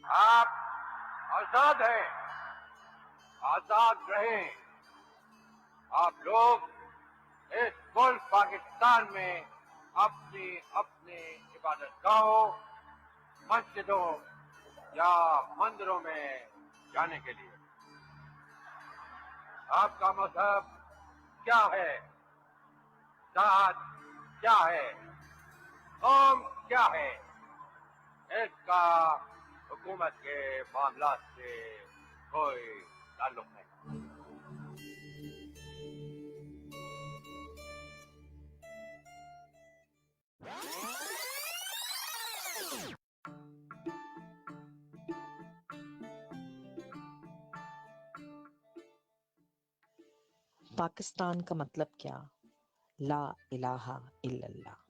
آپ آزاد ہیں، آزاد رہیں۔ آپ لوگ اس ملک پاکستان میں اپنی اپنی عبادت گاہوں، مسجدوں یا مندروں میں جانے کے لیے۔ آپ کا مذہب کیا ہے، ذات کیا ہے، قوم کیا ہے، اس کا حکومت کے معاملات سے کوئی تعلق نہیں۔ پاکستان کا مطلب کیا؟ لا الہ الا اللہ۔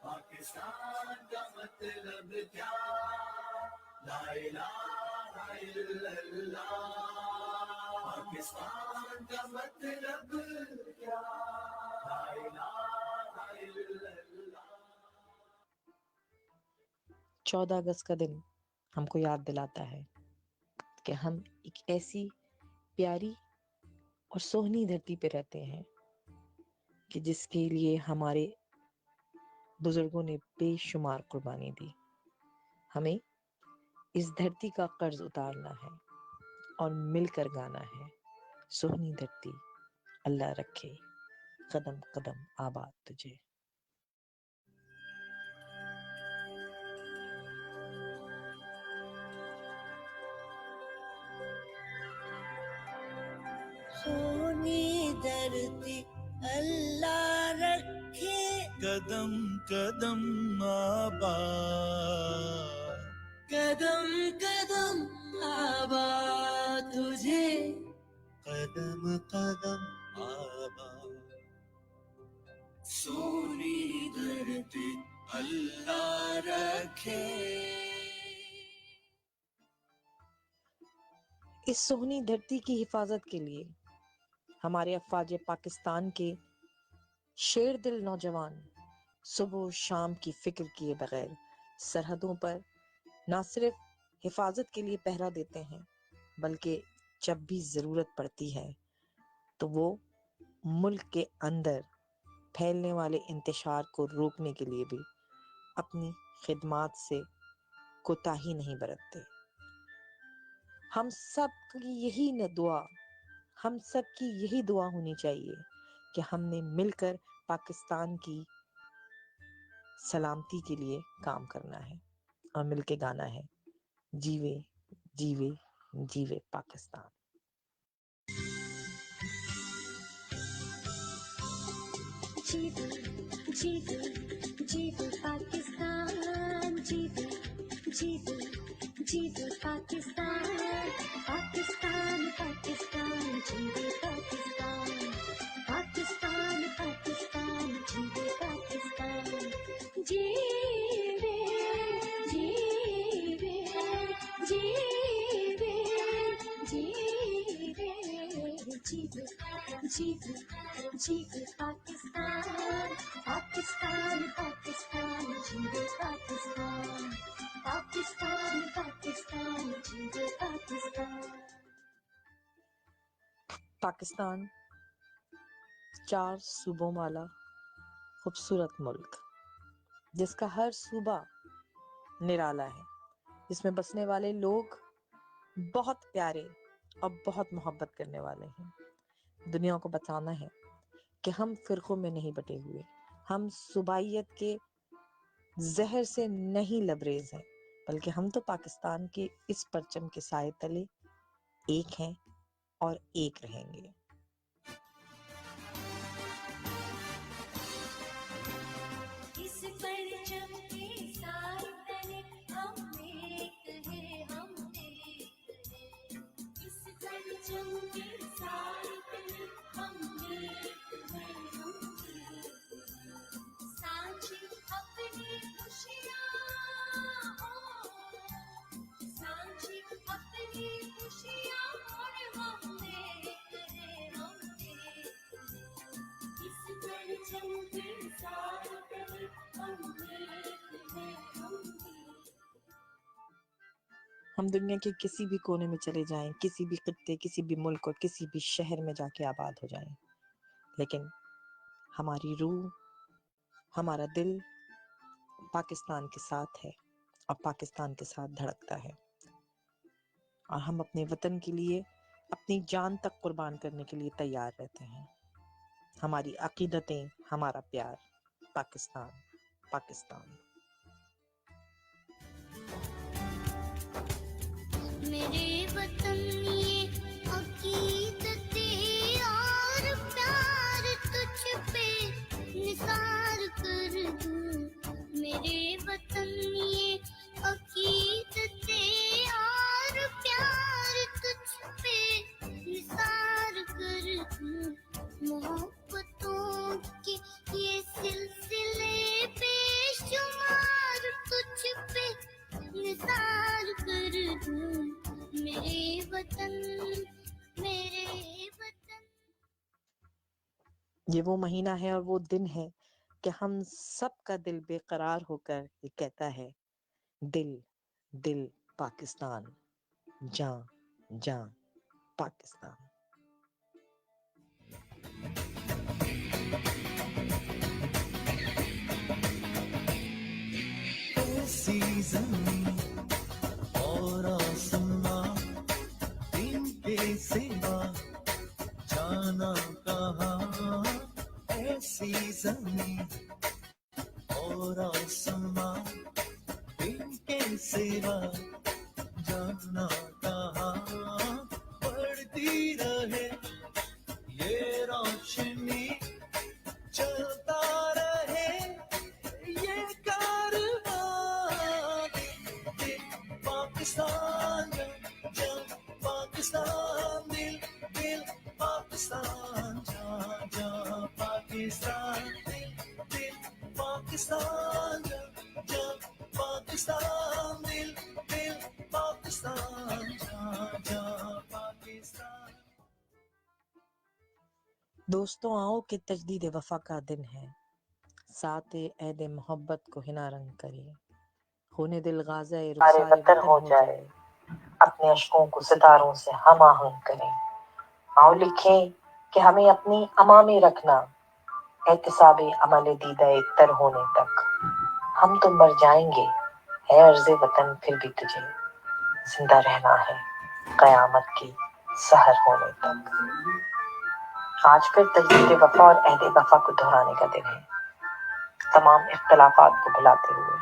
پاکستان کا مطلب کیا؟ لا الہ الا اللہ۔ پاکستان کا مطلب کیا؟ لا الہ الا اللہ۔ 14 اگست کا دن ہم کو یاد دلاتا ہے کہ ہم ایک ایسی پیاری اور سہنی دھرتی پہ رہتے ہیں کہ جس کے لیے ہمارے بزرگوں نے بے شمار قربانی دی۔ ہمیں اس دھرتی کا قرض اتارنا ہے اور مل کر گانا ہے، سہنی دھرتی اللہ رکھے قدم قدم آباد تجھے۔ سونی دھرتی اللہ رکھے قدم قدم آباد، قدم قدم آباد تجھے، قدم قدم آباد۔ سونی دھرتی اللہ رکھے۔ اس سہنی دھرتی کی حفاظت کے لیے ہمارے افواج پاکستان کے شیر دل نوجوان صبح و شام کی فکر کیے بغیر سرحدوں پر نہ صرف حفاظت کے لیے پہرا دیتے ہیں بلکہ جب بھی ضرورت پڑتی ہے تو وہ ملک کے اندر پھیلنے والے انتشار کو روکنے کے لیے بھی اپنی خدمات سے کوتاہی نہیں برتتے۔ ہم سب کی یہی دعا ہونی چاہیے کہ ہم نے مل کر پاکستان کی سلامتی کے لیے کام کرنا ہے اور مل کے گانا ہے، جیوے جیوے جیوے پاکستان۔ جیوے جیوے جیوے پاکستان، جیوے جیوے جیوے پاکستان، پاکستان پاکستان جیوے پاکستان، پاکستان پاکستان جیوے پاکستان، جیوے جیوے جیوے جیوے جیوے جیوے جیوے پاکستان، پاکستان پاکستان جیوے پاکستان، پاکستان پاکستان جیوے پاکستان۔ پاکستان 4 صوبوں والا خوبصورت ملک جس کا ہر صوبہ نرالا ہے، جس میں بسنے والے لوگ بہت پیارے اور بہت محبت کرنے والے ہیں۔ دنیا کو بتانا ہے کہ ہم فرقوں میں نہیں بٹے ہوئے، ہم صوبائیت کے زہر سے نہیں لبریز ہیں، بلکہ ہم تو پاکستان کے اس پرچم کے سائے تلے ایک ہیں اور ایک رہیں گے۔ ہم دنیا کے کسی بھی کونے میں چلے جائیں، کسی بھی خطے، کسی بھی ملک اور کسی بھی شہر میں جا کے آباد ہو جائیں، لیکن ہماری روح، ہمارا دل پاکستان کے ساتھ ہے اور پاکستان کے ساتھ دھڑکتا ہے، اور ہم اپنے وطن کے لیے اپنی جان تک قربان کرنے کے لیے تیار رہتے ہیں۔ ہماری عقیدتیں، ہمارا پیار، پاکستان، پاکستان۔ میرے وطن یہ عقیدتیں اور پیار تجھ پہ نثار کر دوں، میرے وطن یہ عقیدتیں اور پیار تجھ پہ نثار کر دوں، محبتوں کے یہ سلسلے بے شمار تجھ پہ نثار کر دوں، میرے وطن، میرے وطن۔ یہ وہ مہینہ ہے اور وہ دن ہے کہ ہم سب کا دل بے قرار ہو کر یہ کہتا ہے، دل دل پاکستان، جاں جاں پاکستان۔ ایسی زمین اور آسمان، ان کے سوا جانا کہاں، ایسی زمین اور آسمان، ان کے سوا جانا کہاں، بڑھتی رہے یہ روشنی، چلتا رہے یہ کارواں، دل پاکستان، جان پاکستان، دل دل پاکستان، جان جان پاکستان، دل دل پاکستان، جان پاکستان، دل دل پاکستان، جان جان پاکستان۔ دوستوں آؤ کہ تجدید وفا کا دن ہے، ساتھ عہد محبت کو ہنا رنگ کریے، خون دل غازہ رخسار وطن ہو جائے، اپنے اشکوں کو ستاروں سے ہم آہنگ کریں، آؤ لکھیں کہ ہمیں اپنی اما میں رکھنا، احتساب عمل دیدہ تر ہونے تک، ہم تو مر جائیں گے ہے عرض وطن، پھر بھی تجھے زندہ رہنا ہے قیامت کی سحر ہونے تک۔ آج پھر تجدید وفا اور عہد وفا کو دہرانے کا دن ہے، تمام اختلافات کو بھلاتے ہوئے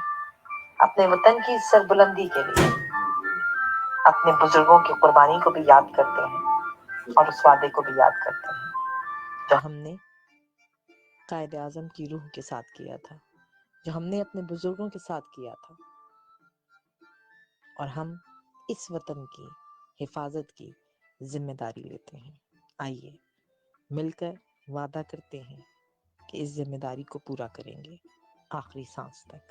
اپنے وطن کی سربلندی کے لیے اپنے بزرگوں کی قربانی کو بھی یاد کرتے ہیں اور اس وعدے کو بھی یاد کرتے ہیں جو ہم نے قائد اعظم کی روح کے ساتھ کیا تھا، جو ہم نے اپنے بزرگوں کے ساتھ کیا تھا، اور ہم اس وطن کی حفاظت کی ذمہ داری لیتے ہیں۔ آئیے مل کر وعدہ کرتے ہیں کہ اس ذمہ داری کو پورا کریں گے آخری سانس تک۔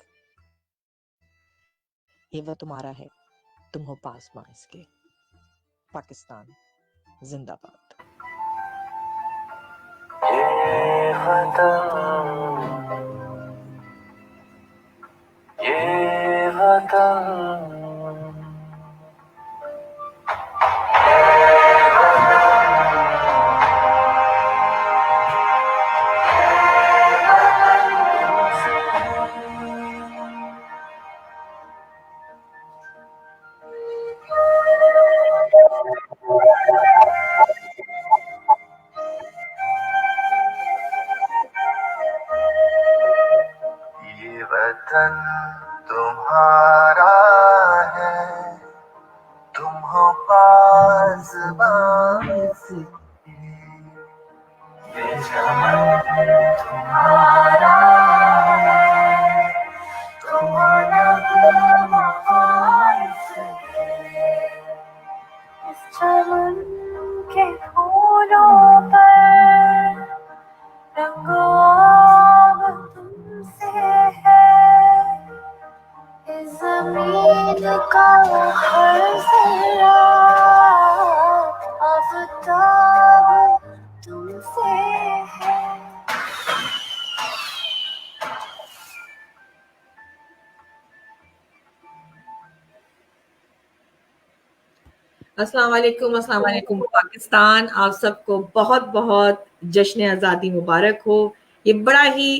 یہ وہ تمہارا ہے، تم ہو پاسباں اس کے۔ پاکستان زندہ باد۔ یہ وطن، یہ وطن، یہ وطن تمہارا ہے، تم ہو پاسباں اس کے، یہ چمن تمہارا ہے، تم ہو نغمہ اس کے، اس چمن کے پھولوں پر رنگو آب تم سے ہے، اس زمین کا ہر ذرہ آفتاب تم سے ہے۔ السلام علیکم پاکستان. آپ سب کو بہت بہت جشن آزادی مبارک ہو. یہ بڑا ہی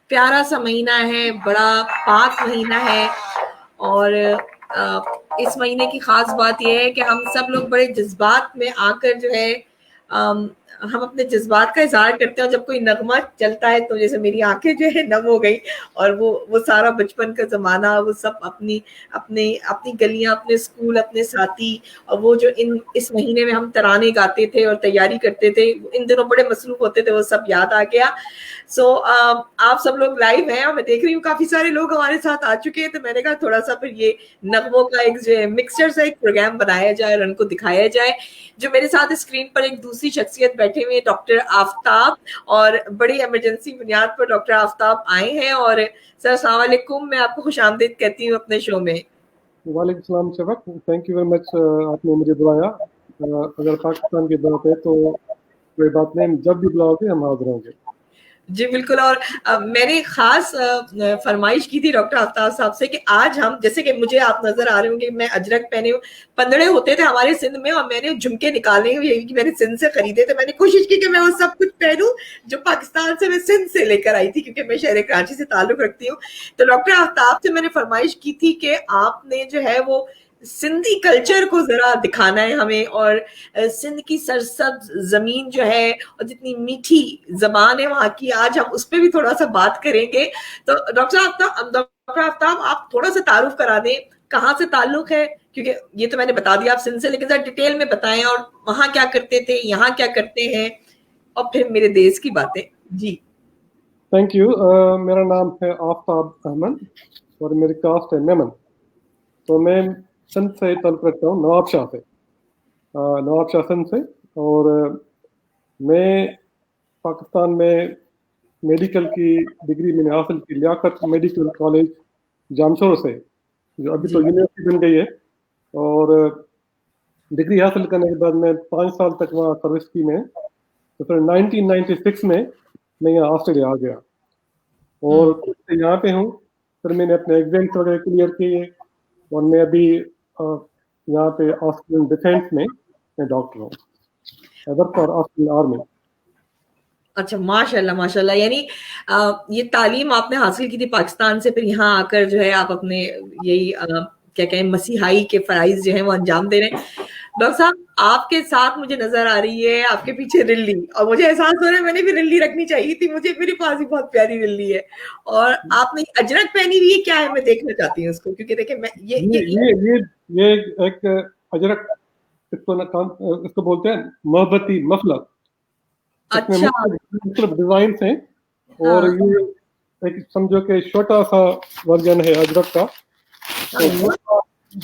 پیارا سا مہینہ ہے, بڑا پاک مہینہ ہے, اور اس مہینے کی خاص بات یہ ہے کہ ہم سب لوگ بڑے جذبات میں آ کر جو ہے ہم اپنے جذبات کا اظہار کرتے ہیں. اور جب کوئی نغمہ چلتا ہے تو جیسے میری آنکھیں جو ہے نم ہو گئی, اور وہ سارا بچپن کا زمانہ, وہ سب اپنی گلیاں, اپنے اسکول, اپنے ساتھی, اور وہ جو اس مہینے میں ہم ترانے گاتے تھے اور تیاری کرتے تھے, ان دنوں بڑے مصروف ہوتے تھے, وہ سب یاد آ گیا. سو آپ سب لوگ لائیو ہیں اور میں دیکھ رہی ہوں کافی سارے لوگ ہمارے ساتھ آ چکے ہیں, تو میں نے کہا تھوڑا سا پھر یہ نغموں کا ایک جو ہے مکسچر سا ایک پروگرام بنایا جائے اور ان کو دکھایا جائے. جو میرے ساتھ اسکرین پر ایک دوسری شخصیت بیٹھے ہوئے ڈاکٹر آفتاب, اور بڑی ایمرجنسی بنیاد پر ڈاکٹر آفتاب آئے ہیں. اور سر السلام علیکم, میں آپ کو خوش آمدید کہتی ہوں اپنے شو میں. وعلیکم السلام شفق, تھینک یو ویری مچ, آپ نے مجھے بلایا. اگر پاکستان کی بات ہے تو کوئی بات نہیں, جب بھی بلاؤ گے ہم حاضر ہوں گے. جی بالکل. اور میں نے خاص فرمائش کی تھی ڈاکٹر آفتاب صاحب سے کہ آج ہم, جیسے کہ مجھے آپ نظر آ رہے ہوں گے, میں اجرک پہنے ہوں, پندڑے ہوتے تھے ہمارے سندھ میں, اور میں نے جھمکے نکالے ہوئے میں نے سندھ سے خریدے تھے. میں نے کوشش کی کہ میں وہ سب کچھ پہنوں جو پاکستان سے میں سندھ سے لے کر آئی تھی, کیونکہ میں شہر کراچی سے تعلق رکھتی ہوں. تو ڈاکٹر آفتاب سے میں نے فرمائش کی تھی کہ آپ نے جو ہے وہ سندھی کلچر کو ذرا دکھانا ہے ہمیں, اور سندھ کی سرسبز زمین جو ہے اور جتنی میٹھی زبان ہے وہاں کی, آج ہم اس پہ بھی تھوڑا سا بات کریں گے. تو ڈاکٹر آفتاب آپ تھوڑا سا تعارف کرا دیں, کہاں سے تعلق ہے, کیونکہ یہ تو میں نے بتا دیا آپ سندھ سے, لیکن ذرا ڈیٹیل میں بتائیں, اور وہاں کیا کرتے تھے, یہاں کیا کرتے ہیں, اور پھر میرے دیس کی باتیں. جی تھینک یو. میرا نام ہے آفتاب احمد اور میری کاسٹ ہے میمن. تو میں سندھ سے تعلق رکھتا ہوں, نواب شاہ سے, نواب شاہ سندھ سے. اور میں پاکستان میں میڈیکل کی ڈگری میں نے حاصل کی لیاقت میڈیکل کالج جامشورو سے, جو ابھی تو یونیورسٹی بن گئی ہے. اور ڈگری حاصل کرنے کے بعد میں 5 سال تک وہاں سروس کی میں. تو پھر 1996 میں یہاں آسٹریلیا آ گیا, اور یہاں پہ ہوں. پھر میں نے اپنے ایگزامس وغیرہ کلیئر کیے, اور میں ابھی یہاں پہ آسٹریلین ڈیفینس میں ڈاکٹر ہوں, ورک فار آسٹریلین آرمی. اچھا, ماشاء اللہ ماشاء اللہ. یعنی یہ تعلیم آپ نے حاصل کی تھی پاکستان سے, پھر یہاں آ کر جو ہے آپ اپنے یہی کیا کہیں مسیحائی کے فرائض جو ہیں وہ انجام دے رہے ہیں. ڈاکٹر صاحب آپ کے ساتھ مجھے نظر آ رہی ہے آپ کے پیچھے رلی, اور مجھے احساس ہو رہا ہے میں نے بھی رلی رکھنی چاہیے تھی, مجھے میرے پاس بھی بہت پیاری رلی ہے. اور آپ نے اجرک پہنی ہوئی ہے, کیا ہے, میں دیکھنا چاہتی ہوں اس کو, کیونکہ دیکھیں میں یہ ایک اجرک, اس کو بولتے ہیں محبتی مفلر. اچھا مختلف ڈیزائنس ہیں, اور یہ ایک سمجھو کہ چھوٹا سا ورژن ہے اجرک کا.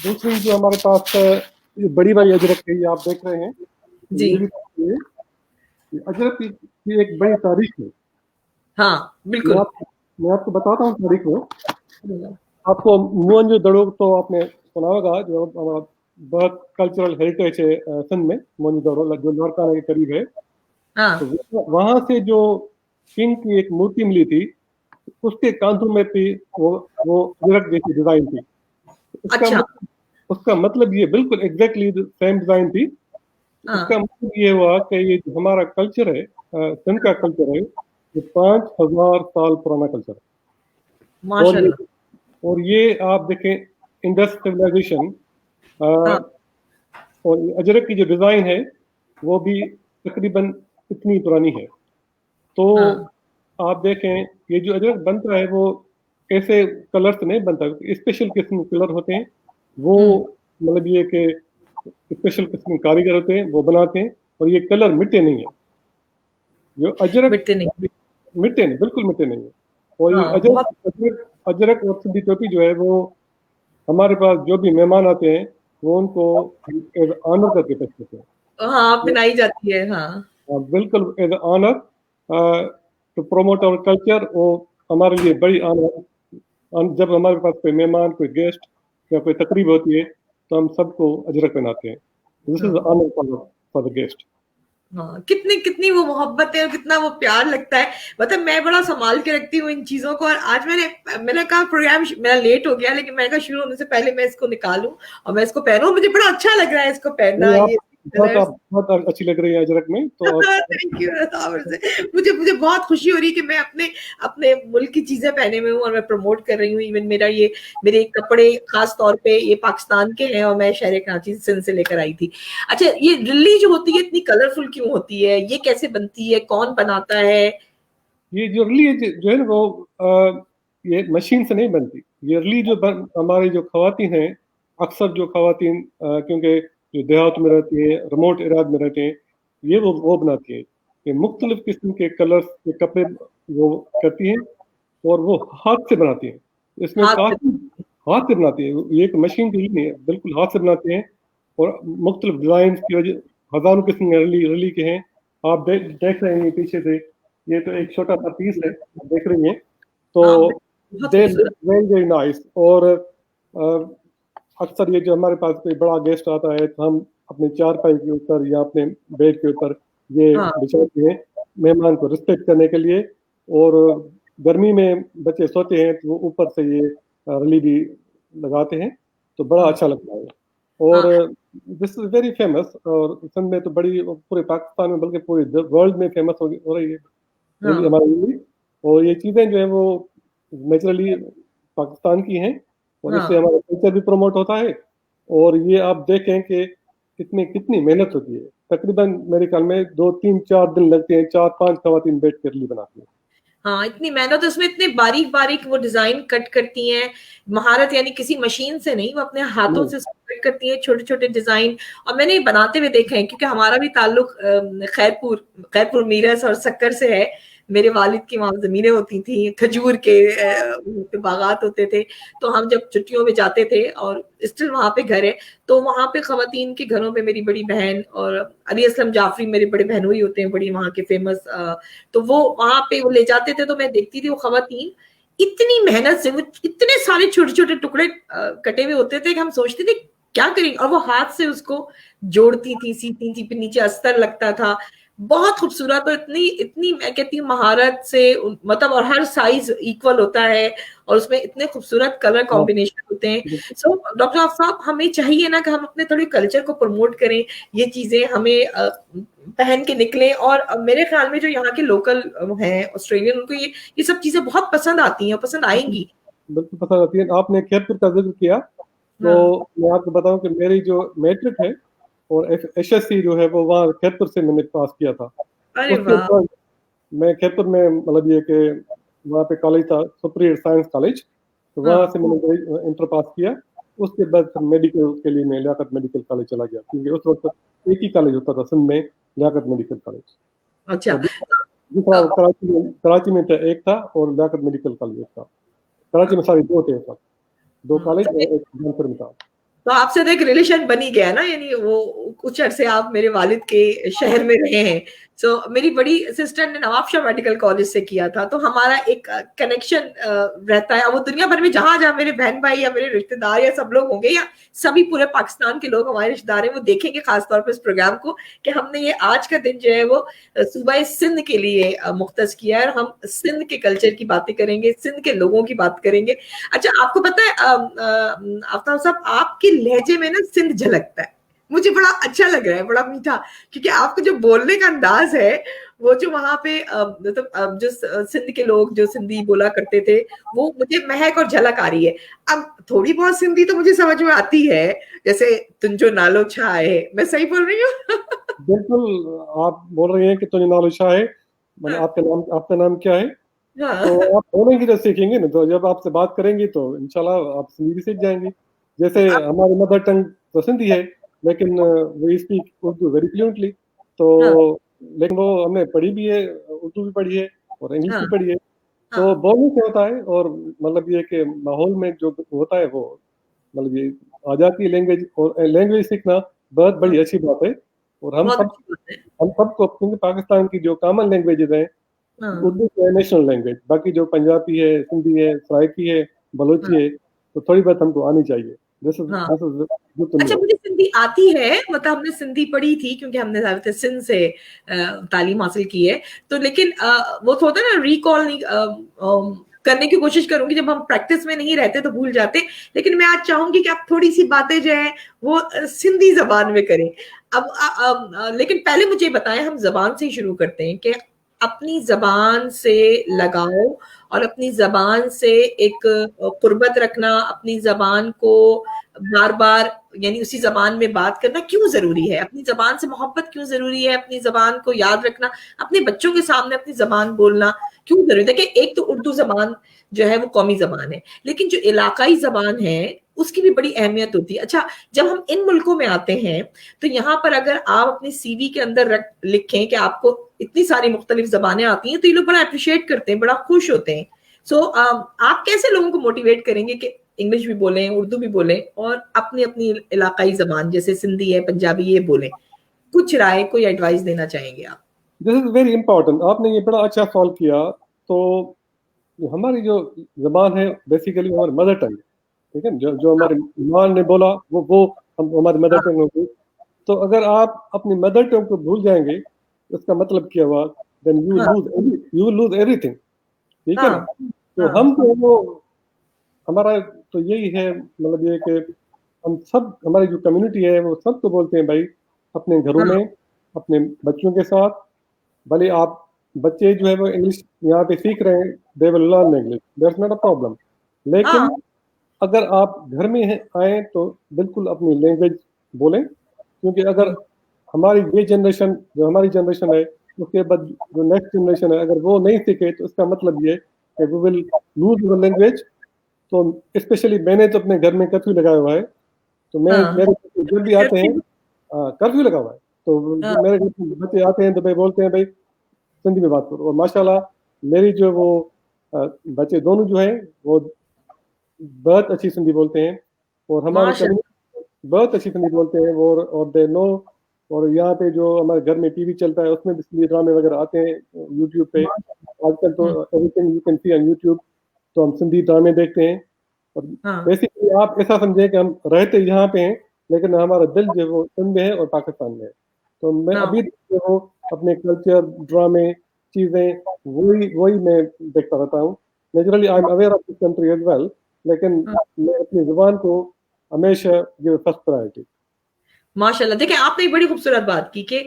دوسری جو ہمارے پاس یہ بڑی والی اجرک ہے, یہ آپ دیکھ رہے ہیں. جی اجرک کی ایک بڑی تاریخ ہے. ہاں بالکل, میں آپ کو بتاتا ہوں تاریخ میں. آپ کو موہنجو دڑو تو آپ نے سنا ہوگا, جو ہمارا بہت کلچرل ہیریٹیج ہے سندھ میں, موہنجو دڑو جو لاڑکانہ کے قریب ہے. وہاں سے جو کنگ کی ایک مورتی ملی تھی, اس کے کاندھوں میں بھی وہ اجرک جیسی ڈیزائن تھی. اس کا مطلب یہ بالکل ایگزیکٹلی سیم ڈیزائن تھی. اس کا مطلب یہ ہوا کہ یہ جو ہمارا کلچر ہے, سندھ کا کلچر ہے, یہ 5000 سال پرانا کلچر ہے. اور یہ آپ دیکھیں انڈس سویلائزیشن, اور اجرک کی جو ڈیزائن ہے وہ بھی تقریباً اتنی پرانی ہے. تو آپ دیکھیں یہ جو اجرک بنتا ہے وہ ایسے کلر سے نہیں بنتا, اسپیشل قسم کے کلر ہوتے ہیں. وہ مطلب یہ کہ اسپیشل قسم کے کاریگر ہوتے ہیں, وہ بناتے ہیں, اور یہ کلر مٹے نہیں ہیں. جو اجرک مٹے نہیں, بالکل مٹے نہیں ہیں. اور یہ اجرک اور سندھی ٹوپی جو ہے وہ ہمارے پاس جو بھی مہمان آتے ہیں وہ ان کو ایز آنر کر کے پیش کرتے ہیں. پہنائی جاتی ہے. ہاں بالکل, as a honour to promote our culture. وہ ہمارے لیے بڑی آنر, جب ہمارے پاس کوئی مہمان, کوئی گیسٹ یا کوئی تقریب ہوتی ہے تو ہم سب کو اجرک پہناتے ہیں. دس از آنر فار دا گیسٹ. हाँ, कितनी कितनी वो मोहब्बत है और कितना वो प्यार लगता है. मतलब मैं बड़ा संभाल के रखती हूँ इन चीजों को. और आज मैंने कहा प्रोग्राम मेरा लेट हो गया, लेकिन मैंने कहा शुरू होने से पहले मैं इसको निकालूं और मैं इसको पहनूं. मुझे बड़ा अच्छा लग रहा है इसको पहनना. नहीं, ये आप बहुत अच्छी लग रही है अजरक में. तो थैंक यू. मुझे बहुत खुशी हो रही है कि मैं अपने अपने मुल्क की चीजें पहने में हूँ और मैं प्रमोट कर रही हूँ. इवन मेरे कपड़े खास तौर पे ये पाकिस्तान के हैं और मैं शहर कराची सिंध से लेकर आई थी. अच्छा, ये रिल्ली जो होती है इतनी कलरफुल क्यों होती है? ये कैसे बनती है? कौन बनाता है? ये जो रिली जो है ना वो ये मशीन से नहीं बनती. ये रिली जो हमारी जो खवातीन हैं, अक्सर जो खवातीन क्योंकि जो देहात में रहती हैं, रिमोट इराद में रहते हैं, ये वो बनाती हैं. ये मुख्तलिफ किस्म के कलर्स के कपड़े वो करती हैं और वो हाथ से बनाती हैं. इसमें काफी हाथ से बनाती है. ये एक मशीन की नहीं है, बिल्कुल हाथ से बनाते हैं. और मुख्तलिफ डिजाइन की वजह हजारों किस्म के रिली के हैं. आप देख रहे हैं पीछे से, ये तो एक छोटा सा पीस है, देख रही हैं. तो वेरी नाइस. और अक्सर ये जो हमारे पास कोई बड़ा गेस्ट आता है तो हम अपने चारपाई के ऊपर या अपने बेड के ऊपर ये बिछाते हैं मेहमान को रिस्पेक्ट करने के लिए. और गर्मी में बच्चे सोते हैं तो ऊपर से ये रली भी लगाते हैं, तो बड़ा अच्छा लगता है. और दिस इज वेरी फेमस. और सिंध में तो बड़ी, पूरे पाकिस्तान में बल्कि पूरे वर्ल्ड में फेमस हो रही है हमारी. और ये चीजें जो है वो नेचुरली पाकिस्तान की हैं और इससे हमारा कल्चर भी प्रमोट होता है. और ये आप देखें कि कितनी मेहनत होती है. तकरीबन मेरे ख्याल में 2-3-4 दिन लगते हैं. 4-5 खवातीन बैठ कर बनाती हैं. हाँ, इतनी मेहनत. उसमें इतने बारीक बारीक वो डिजाइन कट करती हैं. महारत यानी किसी मशीन से नहीं, वो अपने हाथों से कट करती हैं छोटे छोटे डिजाइन. और मैंने ये बनाते हुए देखा है क्योंकि हमारा भी ताल्लुक खैरपुर मीरस और सक्कर से है. मेरे वालिद की वहां जमीनें होती थी, खजूर के बागात होते थे. तो हम जब छुट्टियों में जाते थे और स्टिल वहां पे घर है, तो वहां पे खवातीन के घरों पे मेरी बड़ी बहन और अली असलम जाफरी मेरे बड़े बहनोई होते हैं, बड़ी वहां के फेमस. तो वो वहां पे वो ले जाते थे, तो मैं देखती थी वो खवातीन इतनी मेहनत से वो इतने सारे छोटे छोटे टुकड़े कटे हुए होते थे कि हम सोचते थे क्या करेंगे. और वो हाथ से उसको जोड़ती थी, सीती थी, फिर नीचे अस्तर लगता था. बहुत खूबसूरत. और इतनी मैं कहती हूँ महारत से, मतलब, और हर साइज इक्वल होता है और उसमें इतने खूबसूरत कलर कॉम्बिनेशन होते हैं. सो डॉक्टर साहब, हमें चाहिए ना कि हम अपने थोड़े कल्चर को प्रमोट करें, ये चीजें हमें पहन के निकलें. और मेरे ख्याल में जो यहाँ के लोकल हैं ऑस्ट्रेलियन, उनको ये सब चीजें बहुत पसंद आती हैं और पसंद आएंगी. बिल्कुल पसंद आती है. आपने खैरपुर का जिक्र किया, तो मैं आपको बताऊं कि मेरी जो मैट्रिक है और HSC जो है वो वहाँ खैरपुर से मैंने पास किया था. उसके बाद मैं खैरपुर में, मतलब ये कि वहाँ पे कॉलेज था सुपीरियर साइंस कॉलेज, तो वहाँ से मैंने इंटर पास किया. उसके बाद मेडिकल के लिए मैं लियाकत मेडिकल कॉलेज चला गया, क्योंकि उस वक्त एक ही कॉलेज होता था सिंध में, लियाकत मेडिकल कॉलेज. अच्छा. दूसरा कराची में एक था और लियाकत मेडिकल कॉलेज था. कराची में सारे 2 थे, 2 कॉलेज और एक जौनपुर में था. तो आपसे तो एक रिलेशन बनी गया ना, यानी वो कुछ अरसे आप मेरे वालिद के शहर में रहे हैं. सो मेरी बड़ी सिस्टर ने नवाबशाह मेडिकल कॉलेज से किया था, तो हमारा एक कनेक्शन रहता है. वो दुनिया भर में जहां मेरे बहन भाई या मेरे रिश्तेदार या सब लोग होंगे या सभी पूरे पाकिस्तान के लोग हमारे रिश्तेदार हैं, वो देखेंगे खासतौर पर इस प्रोग्राम को कि हमने ये आज का दिन जो है वो सूबा सिंध के लिए मुख्तस किया है. और हम सिंध के कल्चर की बातें करेंगे, सिंध के लोगों की बात करेंगे. अच्छा, आपको पता है आफ्ताब साहब, आपके लहजे में ना सिंध झलकता है. मुझे बड़ा अच्छा लग रहा है, बड़ा मीठा, क्योंकि आपका जो बोलने का अंदाज है, वो जो वहां पे मतलब जो सिंध के लोग जो सिंधी बोला करते थे, वो मुझे महक और झलक आ रही है. अब थोड़ी बहुत सिंधी तो मुझे समझ में आती है, जैसे तुंजो नालो छा है. मैं सही बोल रही हूँ? बिल्कुल, आप बोल रही हैं कि तुंजो नालो छा है. आपका नाम क्या है? तो आप बोलेंगे तो सीखेंगे ना. तो जब आपसे बात करेंगे तो इंशाल्लाह आप सिंधी भी सीख जाएंगे. जैसे हमारी मदर टंग तो सिंधी है, लेकिन we speak Urdu very fluently. तो लेकिन वो हमने पढ़ी भी है, उर्दू भी पढ़ी है और इंग्लिश भी पढ़ी है. तो बोलने से होता है. और मतलब ये कि माहौल में जो होता है वो मतलब ये आ जाती है लैंग्वेज. और लैंग्वेज सीखना बहुत बड़ी अच्छी बात है. और हम सबको, क्योंकि पाकिस्तान की जो कॉमन लैंग्वेजेस हैं, उर्दू है नेशनल लैंग्वेज, बाकी जो पंजाबी है, सिंधी है, सराइकी है, बलोची है, तो थोड़ी बहुत हमको आनी चाहिए. अच्छा, मुझे सिंधी आती है, मतलब हमने सिंधी पढ़ी थी क्योंकि हमने ज़्यादातर सिंध से तालीम हासिल की है, तो लेकिन वो तो होता है ना, रिकॉल नहीं करने की कोशिश करूंगी, जब हम प्रैक्टिस में नहीं रहते तो भूल जाते, लेकिन मैं आज चाहूंगी कि आप थोड़ी सी बातें जो है वो सिंधी जबान में करें। अब लेकिन पहले मुझे बताएं, हम जबान से ही शुरू करते हैं कि अपनी जबान से लगाओ और अपनी जबान से एक कुर्बत रखना, अपनी जबान को बार बार यानी उसी जबान में बात करना क्यों जरूरी है, अपनी जबान से मोहब्बत क्यों जरूरी है, अपनी जबान को याद रखना, अपने बच्चों के सामने अपनी जबान बोलना क्यों जरूरी है। देखिए, एक तो उर्दू जबान जो है वो कौमी जबान है, लेकिन जो इलाकाई जबान है उसकी भी बड़ी अहमियत होती है। अच्छा, जब हम इन मुल्कों में आते हैं तो यहाँ पर अगर आप अपनी सीवी के अंदर लिखें कि आपको इतनी सारी मुख्तलिफ जबानें आती हैं, तो ये लोग बड़ा अप्रिशिएट करते हैं, बड़ा खुश होते हैं। सो आप कैसे लोगों को मोटिवेट करेंगे कि इंग्लिश भी बोलें, उर्दू भी बोलें और अपनी अपनी इलाकाई जबान जैसे सिंधी है, पंजाबी, ये बोलें? कुछ राय, कोई एडवाइस देना चाहेंगे आप? दिस इज वेरी इंपॉर्टेंट, आपने ये बड़ा अच्छा सवाल किया। तो हमारी जो जबान है बेसिकली हमारी मदर टंग, ठीक है, जो हमारे माँ ने बोला वो हमारी मदर टंग होगी। तो अगर आप अपनी मदर टंग को भूल जाएंगे, उसका मतलब क्या हुआ? देन यू लूज एवरीथिंग, ठीक है ना? तो हम तो वो हमारा तो यही है, मतलब ये कि हम सब, हमारी जो कम्युनिटी है वो सब तो बोलते हैं भाई अपने घरों में अपने बच्चों के साथ, भले आप बच्चे जो है वो इंग्लिश यहाँ पे सीख रहे हैं, they will learn English, that's not a problem. लेकिन अगर आप घर में आए तो बिल्कुल अपनी लैंग्वेज बोलें, क्योंकि अगर हमारी ये जनरेशन, जो हमारी जनरेशन है, उसके बाद जो नेक्स्ट जनरेशन है, अगर वो नहीं सीखे तो इसका मतलब ये कि we will lose the language. तो स्पेशली मैंने तो अपने घर में कर्फ्यू लगाया हुआ है, तो मेरे जब भी आते हैं कर्फ्यू लगा हुआ है, तो मेरे बच्चे आते हैं तो भाई बोलते हैं भाई सिंधी में बात करो। और माशाल्लाह मेरी जो वो बच्चे दोनों जो हैं वो बहुत अच्छी सिंधी बोलते हैं, और हमारे कम्युनिटी बहुत अच्छी सिंधी बोलते हैं, और दे नो। और यहाँ पे जो हमारे घर में टीवी चलता है उसमें भी सिंधी ड्रामे वगैरह आते हैं यूट्यूब पे, आजकल तो everything you can see on YouTube, तो हम सिंधी ड्रामे देखते हैं। और बेसिकली आप ऐसा समझे कि हम रहते यहाँ पे हैं, लेकिन हमारा दिल जो है वो सिंध में है और पाकिस्तान में है। तो मैं अभी जो वो अपने कल्चर, ड्रामे, चीजें वही मैं देखता रहता हूँ। Naturally I am aware of this country as well, लेकिन मैं अपनी जुबान को हमेशा गिव फर्स्ट प्रायोरिटी। माशाल्लाह, देखिए आपने एक बड़ी खूबसूरत बात की कि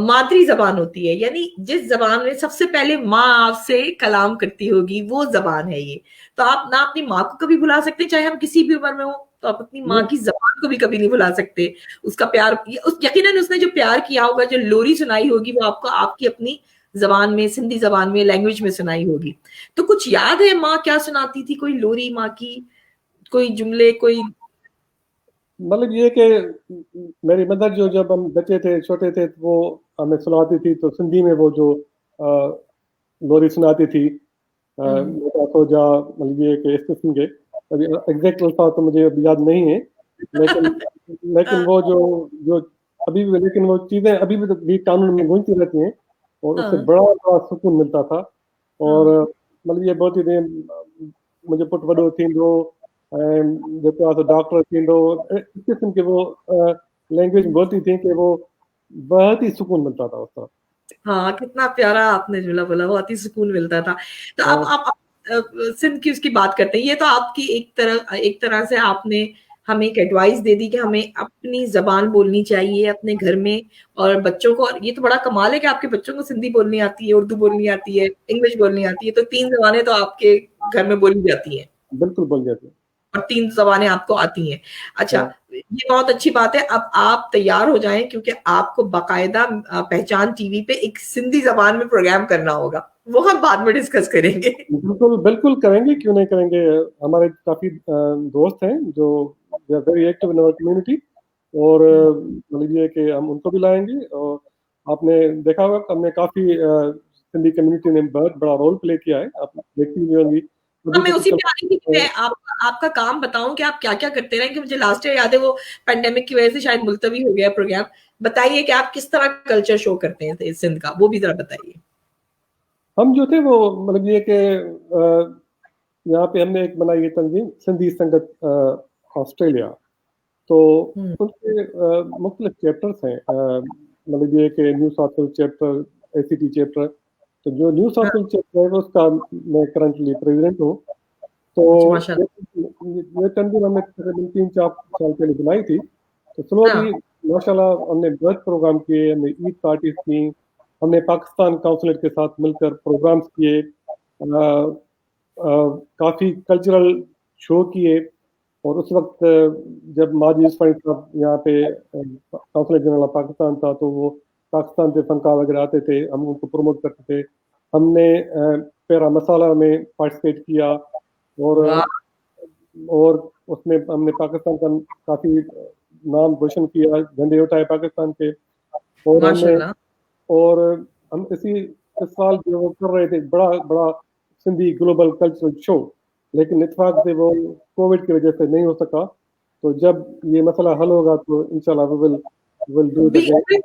मादरी जबान होती है, यानी जिस जबान में सबसे पहले माँ आपसे कलाम करती होगी वो जबान है ये। तो आप ना अपनी माँ को कभी भुला सकते, चाहे हम किसी भी उम्र में हो, तो आप अपनी माँ की जबान को भी कभी नहीं भुला सकते। उसका प्यार, यकीनन उसने जो प्यार किया होगा, जो लोरी सुनाई होगी, वो आपको आपकी अपनी जबान में, सिंधी जबान में, लैंग्वेज में सुनाई होगी। तो कुछ याद है माँ क्या सुनाती थी, कोई लोरी माँ की, कोई जुमले, कोई? मतलब ये कि मेरी मदर जो जब हम बच्चे थे, छोटे थे, तो वो हमें सुनाती थी, तो सिंधी में वो जो लोरी सुनाती थी, तो जा, मतलब ये कि इस किस्म के, अभी एग्जैक्ट अल्फाज तो मुझे अब याद नहीं है, लेकिन वो जो अभी भी, लेकिन वो चीजें अभी भी कानून में गूंजती रहती हैं, और उससे बड़ा सुकून मिलता था। और मतलब ये बहुत ही मुझे पुट वॾो थींदो, जेको आहे डॉक्टर थींदो, इस किस्म के वो लैंग्वेज बोलती थी कि वो बहुत ही सुकून मिलता था उसका। हाँ, कितना प्यारा आपने जुमला बोला, बहुत ही सुकून मिलता था। तो अब आप सिंध की उसकी बात करते हैं, ये तो आपकी एक तरह से आपने हमें एक एडवाइस दे दी कि हमें अपनी जबान बोलनी चाहिए अपने घर में और बच्चों को। और ये तो बड़ा कमाल है कि आपके बच्चों को सिंधी बोलनी आती है, उर्दू बोलनी आती है, इंग्लिश बोलनी आती है, तो 3 जबानें तो आपके घर में बोली जाती हैं। बिल्कुल बोल जाती है, और 3 जबानें आपको आती हैं। अच्छा, ये बहुत अच्छी बात है। अब आप तैयार हो जाएं, क्योंकि आपको बाकायदा पहचान टीवी पे एक सिंधी जबान में प्रोग्राम करना होगा, वो हम बाद में डिस्कस करेंगे। बिल्कुल करेंगे, क्यों नहीं करेंगे। हमारे काफी दोस्त हैं जो very active in our community, और मतलब ये कि हम उनको भी लाएंगे। और आपने देखा होगा हमने काफी सिंधी कम्युनिटी ने बहुत बड़ा रोल प्ले किया है, आप देखती भी होंगी। मैं उसी पे आनी थी कि मैं आपका काम बताऊं कि आप क्या क्या करते रहे, कि मुझे लास्ट ईयर याद है वो पैंडेमिक की वजह से शायद मुलतवी हो गया प्रोग्राम। बताइए कि आप किस तरह कल्चर शो करते हैं सिंध का, वो भी जरा बताइए। हम जो थे वो मतलब ये कि यहाँ पे हमने एक बनाई है तंजीम, सिंधी संगत ऑस्ट्रेलिया। تو ان کے مختلف چیپٹرس ہیں, مطلب یہ کہ نیو ساؤتھ ویلز چیپٹر, اے سی ٹی چیپٹر. تو جو نیو ساؤتھ ویلز چیپٹر ہے اس کا میں کرنٹلی پریزیڈنٹ ہوں. تو یہ تنظیم ہم نے تقریباً 3-4 سال پہلے بنائی تھی. تو سلولی ماشاء اللہ ہم نے برتھ پروگرام کیے, ہم نے عید پارٹیز کی, ہم نے پاکستان کاؤنسلیٹ کے ساتھ مل کر پروگرامز کیے, کافی کلچرل شو کیے. اور اس وقت جب ماجد اسماعیل صاحب یہاں پہ کاؤنسلیٹ جنرل آف پاکستان تھا تو وہ پاکستان سے فنکار وغیرہ آتے تھے, ہم ان کو پروموٹ کرتے تھے. ہم نے پیرا مسالہ میں پارٹیسپیٹ کیا اور اس میں ہم نے پاکستان کا کافی نام روشن کیا, جھنڈے اٹھائے پاکستان کے. اور ہم اس سال جو وہ کر رہے تھے بڑا سندھی گلوبل کلچرل شو, لیکن اتفاق سے وہ کووڈ کی وجہ سے نہیں ہو سکا. تو جب یہ مسئلہ حل ہوگا تو انشاءاللہ we'll do it again.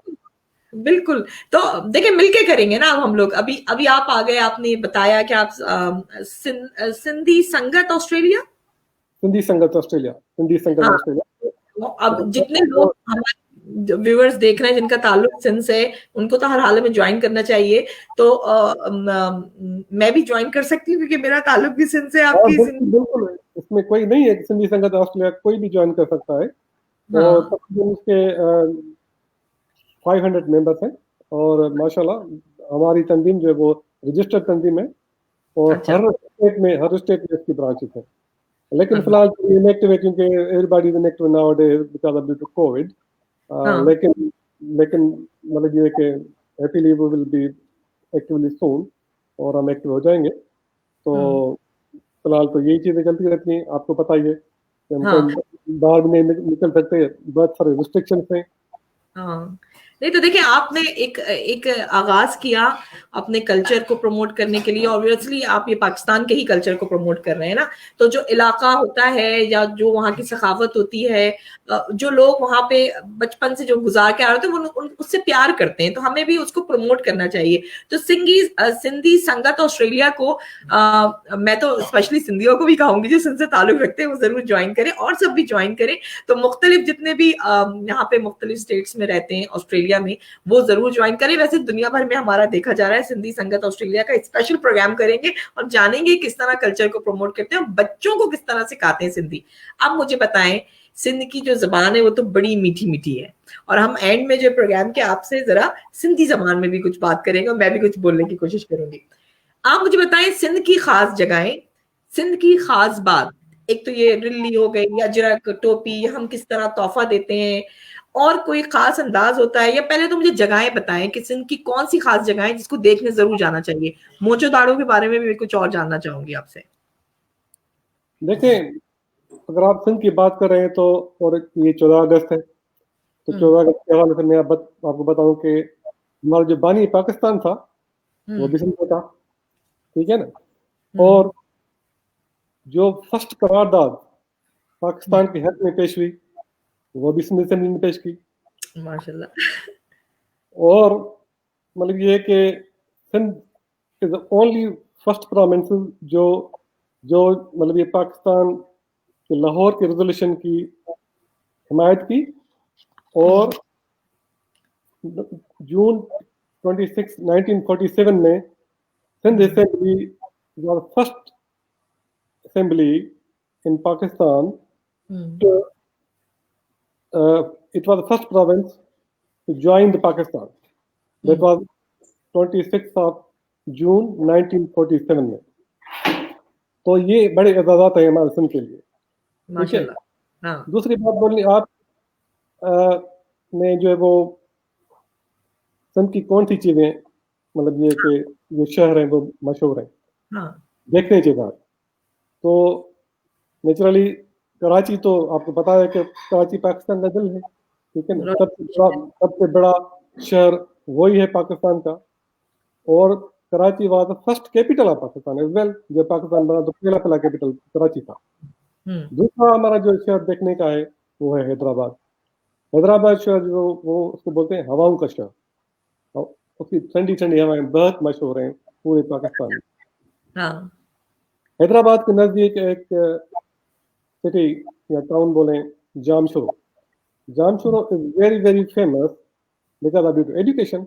بالکل. تو دیکھیں مل کے کریں گے نا اب ہم لوگ. ابھی آپ آ گئے, آپ نے بتایا کہ آپ سندھی سنگت آسٹریلیا, اب جتنے لوگ ہمارے ویورز دیکھ رہے ہیں جن کا تعلق سندھ سے, ان کو تو ہر حال میں جوائن کرنا چاہیے. تو میں بھی جوائن کر سکتی ہوں کیونکہ میرا تعلق بھی سندھ سے. آپ کی بالکل, اس میں کوئی نہیں ہے, سندھی سنگت آسٹریلیا کوئی بھی جوائن کر سکتا ہے. اور تقریباً اس کے 500 ممبرس ہیں, اور ماشاءاللہ ہماری تنظیم جو ہے وہ رجسٹرڈ تنظیم ہے, اور ہر اسٹیٹ میں اس کی برانچز ہیں. لیکن فی الحال یہ انیکٹیو ہے کیونکہ everybody is inactive nowadays because of due to COVID. لیکن مطلب یہ کہ hopefully we will be actively soon, اور ہم ایکٹیو ہو جائیں گے. تو فی الحال تو یہی چیزیں چلتی رہتی ہیں, آپ کو پتہ ہی ہے کہ ہم باہر بھی نہیں نکل سکتے, بہت سارے ریسٹرکشنس ہیں. نہیں تو دیکھیں آپ نے ایک آغاز کیا اپنے کلچر کو پروموٹ کرنے کے لیے. obviously آپ یہ پاکستان کے ہی کلچر کو پروموٹ کر رہے ہیں نا, تو جو علاقہ ہوتا ہے یا جو وہاں کی ثقافت ہوتی ہے, جو لوگ وہاں پہ بچپن سے جو گزار کے آ رہے ہیں وہ اس سے پیار کرتے ہیں, تو ہمیں بھی اس کو پروموٹ کرنا چاہیے. تو سندھی سنگت آسٹریلیا کو میں تو اسپیشلی سندھیوں کو بھی کہوں گی جو سندھ سے تعلق رکھتے ہیں وہ ضرور جوائن کریں, اور سب بھی جوائن کریں. تو مختلف جتنے بھی یہاں پہ مختلف اسٹیٹس میں رہتے ہیں آسٹریلیا میں, وہ ضرور جوائن کریں. ویسے دنیا بھر میں ہمارا دیکھا جا رہا ہے سندھی سنگت آسٹریلیا کا اسپیشل پروگرام کریں گے اور جانیں گے کس طرح کلچر کو پروموٹ کرتے ہیں اور بچوں کو کس طرح سکھاتے ہیں سندھی. اب مجھے بتائیں, سندھ کی جو زبان ہے وہ تو بڑی میٹھی میٹھی ہے, اور ہم اینڈ میں جو پروگرام کے آپ سے ذرا سندھی زبان میں بھی کچھ بات کریں گے, اور میں بھی کچھ بولنے کی کوشش کروں گی. آپ مجھے بتائیں سندھ کی خاص جگہیں, سندھ کی خاص بات. ایک تو یہ رلی ہو گئی, اجرک, ٹوپی, ہم کس طرح تحفہ دیتے ہیں, اور کوئی خاص انداز ہوتا ہے, یا پہلے تو مجھے جگہیں بتائیں کہ سندھ کی کون سی خاص جگہیں جس کو دیکھنے ضرور جانا چاہیے. موچو داڑوں کے بارے میں بھی کچھ اور جاننا چاہوں گی آپ سے. دیکھیں اگر آپ سندھ کی بات کر رہے ہیں تو, اور یہ 14 اگست ہے, تو 14 اگست کے حوالے سے میں آپ کو بتاؤں کہ ہمارا جو بانی پاکستان تھا وہ بھی سندھ تھا, ٹھیک ہے نا. اور جو فرسٹ قرارداد پاکستان کے حق میں پیش ہوئی وہ بھی سندھ اسمبلی نے پیش کی, ماشاءاللہ. اور مطلب یہ کہ Sindh is only first province جو مطلب یہ پاکستان کے لاہور کے ریزولوشن کی حمایت کی, اور جون 26, 1947 میں Sindh assembly was the first assembly in Pakistan. It was the first province to join the Pakistan. That was 26th of June 1947 میں. تو یہ بڑے اعزازات ہیں ہمارے سندھ کے لیے. دوسری بات بولنی آپ نے جو ہے وہ سندھ کی کون سی چیزیں مطلب یہ کہ جو شہر ہیں وہ مشہور ہیں دیکھنے کی بات, تو نیچرلی کراچی تو آپ کو پتا ہے کہ کراچی پاکستان کا دل ہے, ٹھیک ہے نا. سب سے بڑا شہر وہی ہے پاکستان کا, اور Karachi was the first capital of Pakistan as well. جب پاکستان بنا تو پہلا کیپٹل کراچی تھا. دوسرا ہمارا جو شہر دیکھنے کا ہے وہ ہے حیدرآباد. حیدرآباد شہر جو وہ اس کو بولتے ہیں ہواؤں کا شہر, اس کی ٹھنڈی ٹھنڈی ہوائیں بہت مشہور ہیں پورے پاکستان میں. حیدرآباد کے نزدیک ایک سٹی یا ٹاؤن بولیں Jamshoro, Jamshoro is very very famous because of education.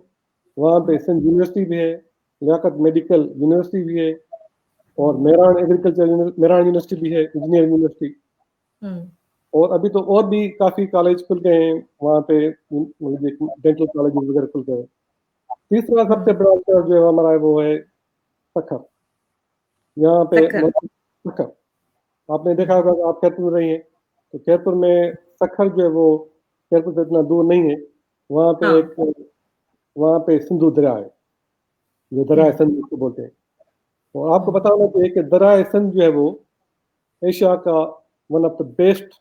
वहाँ पे सिंध यूनिवर्सिटी भी है, लियाकत मेडिकल यूनिवर्सिटी भी है, और मेहरान एग्रीकल्चर मेहरान यूनिवर्सिटी भी है, इंजीनियरिंग यूनिवर्सिटी. और अभी तो और भी काफ़ी कॉलेज खुल गए हैं वहाँ पे, डेंटल कॉलेज वगैरह खुल गए हैं. तीसरा सबसे बड़ा शहर जो है हमारा है वो है सखर. यहाँ पे सखर आपने देखा होगा कि आप खैरपुर में रही हैं, तो खैरपुर में सखर जो है वो खैरपुर से इतना दूर नहीं है. वहाँ पे वहाँ पे सिंधु दरिया है, जो दरिया सिंध को बोलते हैं. और आपको पता होना चाहिए कि दरिया सिंध जो है वो एशिया का वन ऑफ द बेस्ट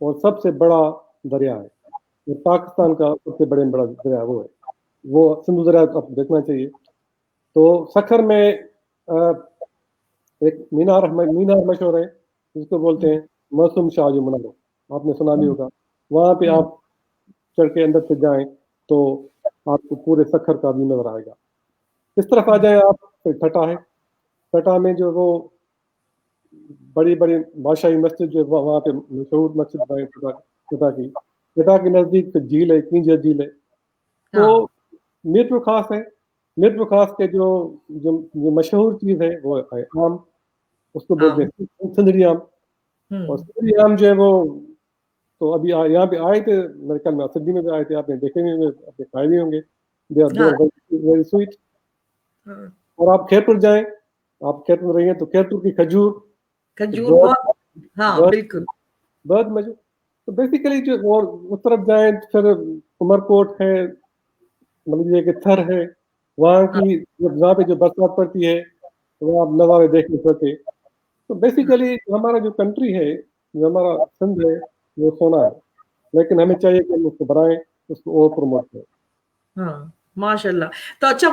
और सबसे बड़ा दरिया है. ये पाकिस्तान का सबसे बड़ा दरिया वो है, वो सिंधु दरिया आपको देखना चाहिए. तो सखर में एक मीनार मशहूर है जिसको बोलते हैं मासूम शाह जो मीनार, आपने सुना भी होगा. वहाँ पे आप चढ़ के अंदर से जाएं तो आपको पूरे सखर का भी नजर आएगा. इस तरफ आ जाए आप तो ठटा है. ठटा में जो वो बड़ी बड़ी बादशाही मस्जिद जो वहाँ पे मशहूर मस्जिद है ठटा की. ठटा के नज़दीक तो झील है, किंजर झील है. तो मीरपुर खास है. मीरपुर खास के जो मशहूर चीज़ है वो है आम, उसको बोलते हैं सिंधरी आम. और सिंधरी आम जो है वो तो अभी यहाँ पे आए थे मेरे ख्याल में, सिद्धि में भी आए थे, आपने देखे भी होंगे, आपने खाए भी होंगे. They are very sweet. और आप खैरपुर जाएं, आप खैरपुर रही हैं तो खैरपुर की खजूर बिल्कुल बहुत मजे. तो बेसिकली जो और उस तरफ जाएं तो फिर उमरकोट है, मतलब ये कि थर है, वहाँ की जहाँ पे जो बरसात पड़ती है वहाँ आप नज़ारे देख नहीं सकते. तो बेसिकली हमारा जो कंट्री है, जो हमारा सिंध है, वो सोना है, लेकिन हमें चाहिए कि हम उसको बढ़ाएं, उसको और प्रमोट करें. हाँ माशाल्लाह. तो अच्छा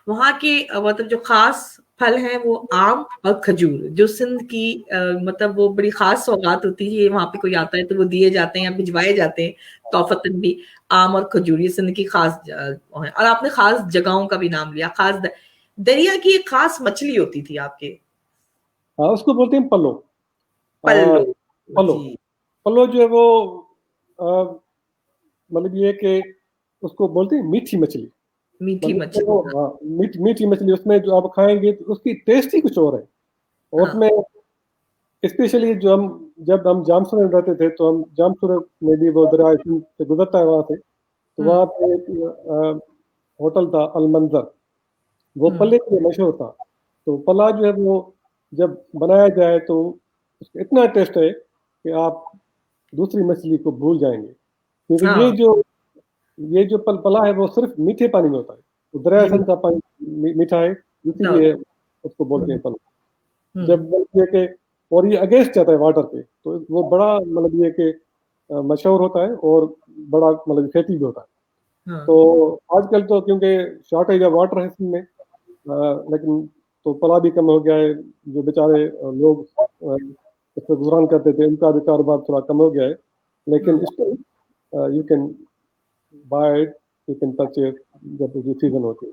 वहाँ के मतलब जो खास फल हैं वो आम और खजूर, जो सिंध की मतलब वो बड़ी खास सौगात होती है. वहाँ पे कोई आता है तो वो दिए जाते हैं या भिजवाए जाते हैं तोहफतन भी. आम और खजूर ये सिंध की खास है. और आपने खास जगहों का भी नाम लिया. खास दरिया की एक खास मछली होती थी आपके. हाँ, उसको बोलते हैं पल्लो. पल्लो पल्लो जो है वो मतलब ये कि उसको बोलते हैं मीठी मछली. मीठी मछली. हाँ, मीठी मछली. उसमें जो आप खाएंगे तो उसकी टेस्ट ही कुछ और है. और उसमें स्पेशली जब हम जामसुर में रहते थे तो हम जामसुर में भी वो दरिया से गुजरता है वहाँ से, तो वहाँ पे एक होटल था अल मंजर, वो पल्ले के लिए मशहूर था. तो पल्ला जो है वो जब बनाया जाए तो उसका इतना टेस्ट है कि आप दूसरी मछली को भूल जाएंगे, क्योंकि ये जो पल्ला है वो सिर्फ मीठे पानी में होता है. तो दरिया सिंध का पानी मीठा है, इसलिए उसको बोलते हैं पल्ला. जब ये कि और ये अगेंस्ट जाता है वाटर पे, तो वो बड़ा मतलब ये कि मशहूर होता है और बड़ा मतलब खेती भी होता है. तो आजकल तो क्योंकि शॉर्टेज ऑफ वाटर है इसमें, लेकिन तो पला भी कम हो गया है. जो बेचारे लोग इस पर गुजरान करते थे उनका भी कारोबार थोड़ा कम हो गया है, लेकिन still you can buy it, you can purchase जब जो सीजन होती है.